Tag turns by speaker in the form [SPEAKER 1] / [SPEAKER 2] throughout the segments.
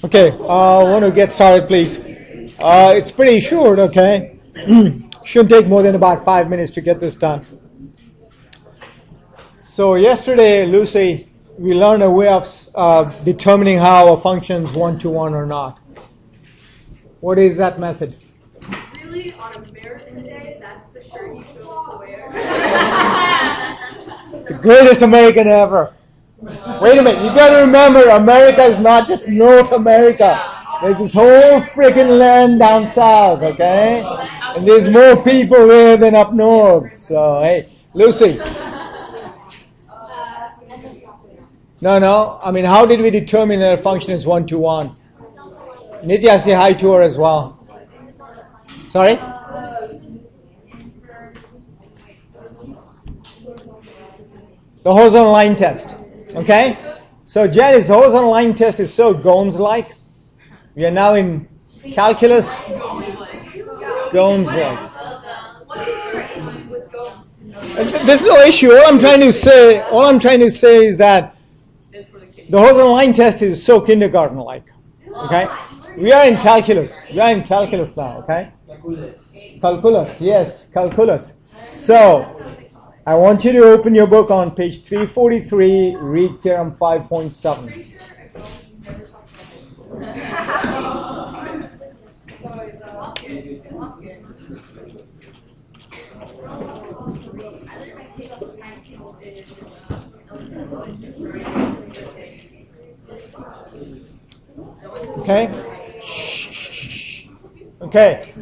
[SPEAKER 1] Okay, I want to get started, please. It's pretty short, okay? Shouldn't take more than about 5 minutes to get this done. So yesterday, Lucy, we learned a way of determining how a function is one-to-one or not. What is that method?
[SPEAKER 2] Really, on American Day, that's the shirt you chose to wear.
[SPEAKER 1] The greatest American ever. Wait a minute, you got to remember, America is not just North America. There's this whole freaking land down south, okay? And there's more people there than up north. So, hey, Lucy. No. I mean, how did we determine that a function is one-to-one? Nitya, say hi to her as well. Sorry? The horizontal line test. Okay? So, Janice, the horizontal line test is so Ghon's-like. We are now in calculus. Ghon's-like.
[SPEAKER 2] What is your issue with Ghon's?
[SPEAKER 1] There's no issue. All I'm trying to say is that the horizontal line test is so kindergarten-like. Okay? We are in calculus. We are in calculus now, okay? Calculus, yes, calculus. So, I want you to open your book on page 343, read theorem 5.7. Okay? Okay.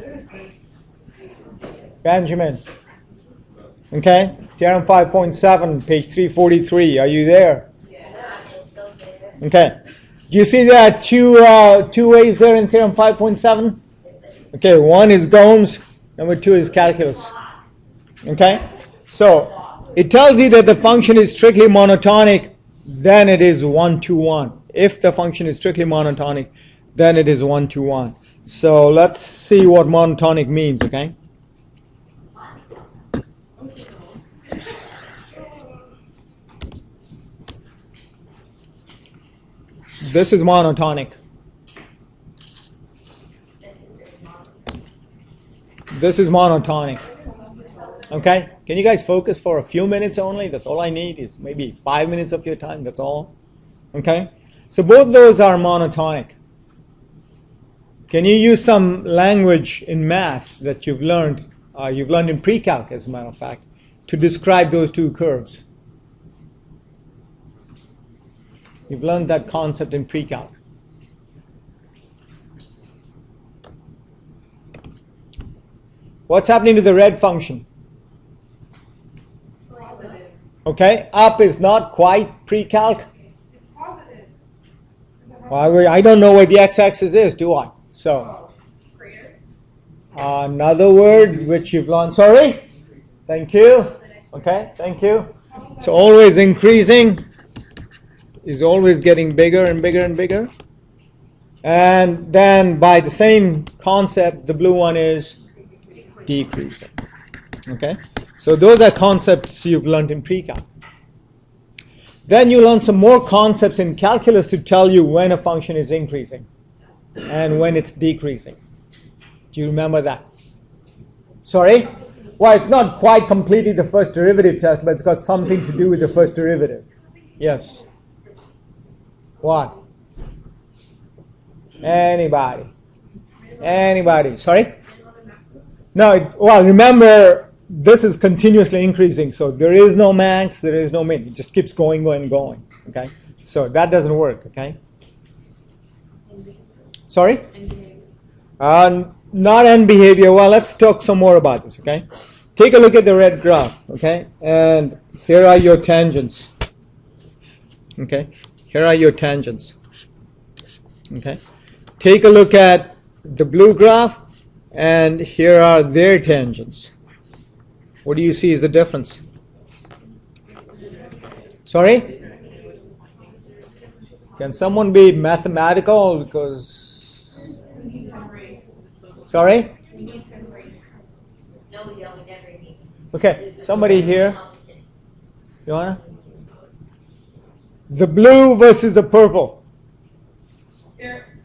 [SPEAKER 1] Benjamin. Okay? Theorem 5.7, page 343. Are you there? Okay. Do you see there are two ways there in theorem 5.7? Okay, one is Ghon's, number two is calculus. Okay? So, it tells you that the function is strictly monotonic, then it is one-to-one. If the function is strictly monotonic, then it is one-to-one. So, let's see what monotonic means, okay? This is monotonic. This is monotonic. Okay? Can you guys focus for a few minutes only? That's all I need is maybe 5 minutes of your time. That's all. Okay? So both those are monotonic. Can you use some language in math that you've learned in pre-calc, as a matter of fact, to describe those two curves? You've learned that concept in pre-calc. What's happening to the red function? Okay, up is not quite pre-calc. Well, I don't know what the x-axis is, do I? So, another word which you've learned. Sorry? Thank you. Okay, thank you. It's always increasing. Is always getting bigger and bigger and bigger. And then by the same concept, the blue one is decreasing. Okay? So those are concepts you've learned in pre-calc. Then you learn some more concepts in calculus to tell you when a function is increasing and when it's decreasing. Do you remember that? Sorry? Well, it's not quite completely the first derivative test, but it's got something to do with the first derivative. Yes. What? Anybody? Sorry? No, well, remember, this is continuously increasing, so there is no max, there is no min. It just keeps going, okay? So that doesn't work, okay? Sorry? Not end behavior. Well, let's talk some more about this, okay? Take a look at the red graph, okay? And here are your tangents, okay? Here are your tangents. Okay. Take a look at the blue graph, and here are their tangents. What do you see is the difference? Sorry? Can someone be mathematical? Because. Sorry? Okay. Somebody here. You wanna? The blue versus the purple.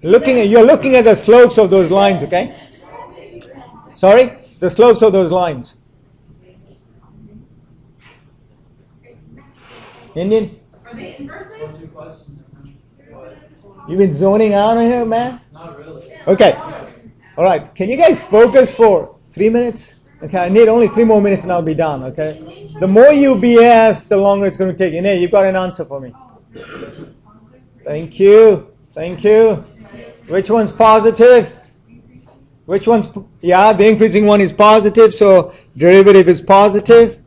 [SPEAKER 1] You're looking at the slopes of those lines, okay? Sorry? The slopes of those lines. Indian?
[SPEAKER 2] Are they inverses?
[SPEAKER 1] You've been zoning out on here, man?
[SPEAKER 3] Not really.
[SPEAKER 1] Okay. All right. Can you guys focus for 3 minutes? Okay, I need only 3 more minutes and I'll be done, okay? The more you BS, the longer it's going to take. Hey, you've got an answer for me. Thank you. Thank you. Which one's positive? Which one's, yeah, the increasing one is positive, so derivative is positive.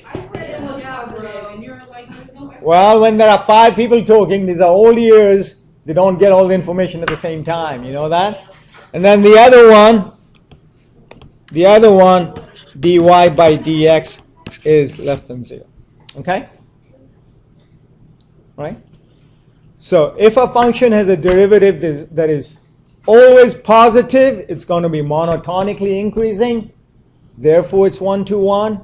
[SPEAKER 2] I said it was positive, and you're like, there's no X.
[SPEAKER 1] Well, when there are 5 people talking, these are old ears, they don't get all the information at the same time, you know that? And then the other one, dy by dx is less than 0. Okay? Right? So if a function has a derivative that is always positive, it's going to be monotonically increasing. Therefore, it's 1 to 1.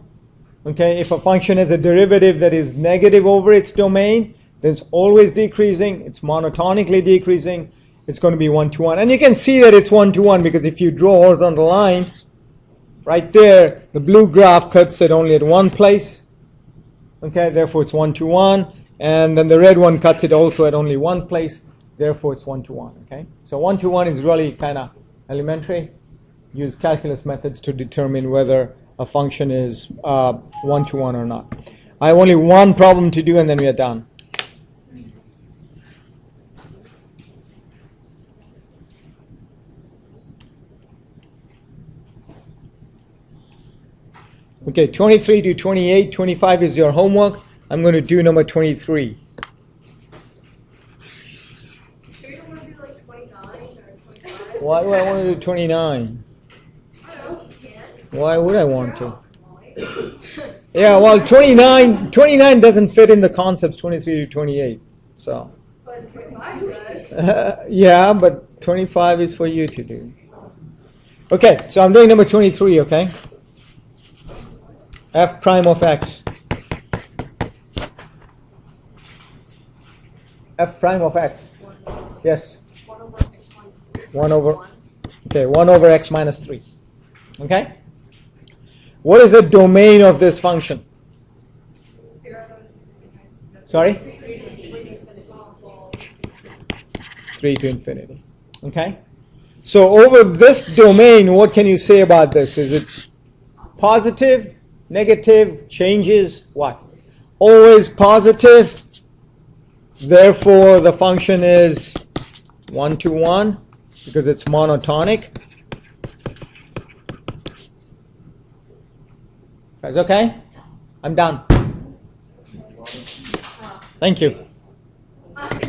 [SPEAKER 1] Okay? If a function has a derivative that is negative over its domain, then it's always decreasing. It's monotonically decreasing. It's going to be 1 to 1. And you can see that it's 1 to 1 because if you draw a horizontal line, right there, the blue graph cuts it only at one place. Okay? Therefore, it's 1 to 1. And then the red one cuts it also at only one place. Therefore, it's 1 to 1. Okay? So 1 to 1 is really kind of elementary. Use calculus methods to determine whether a function is 1 to 1 or not. I have only one problem to do and then we are done. Okay, 23 to 28, 25 is your homework. I'm going to do number 23.
[SPEAKER 2] Sure you don't want to do like 29 or 25?
[SPEAKER 1] Why do I want to do 29?
[SPEAKER 2] I don't know, you can.
[SPEAKER 1] Why would I want to? Yeah, well, 29 doesn't fit in the concepts 23 to 28. So,
[SPEAKER 2] But 25 does.
[SPEAKER 1] yeah, but 25 is for you to do. Okay, so I'm doing number 23, okay? F prime of x. F prime of x. Yes. 1 over, okay, 1 over x minus 3. Okay? What is the domain of this function? Sorry? 3 to infinity. Okay? So over this domain, what can you say about this? Is it positive, negative, changes, what? Always positive. Therefore, the function is 1 to 1 because it's monotonic. Guys, okay? I'm done. Thank you.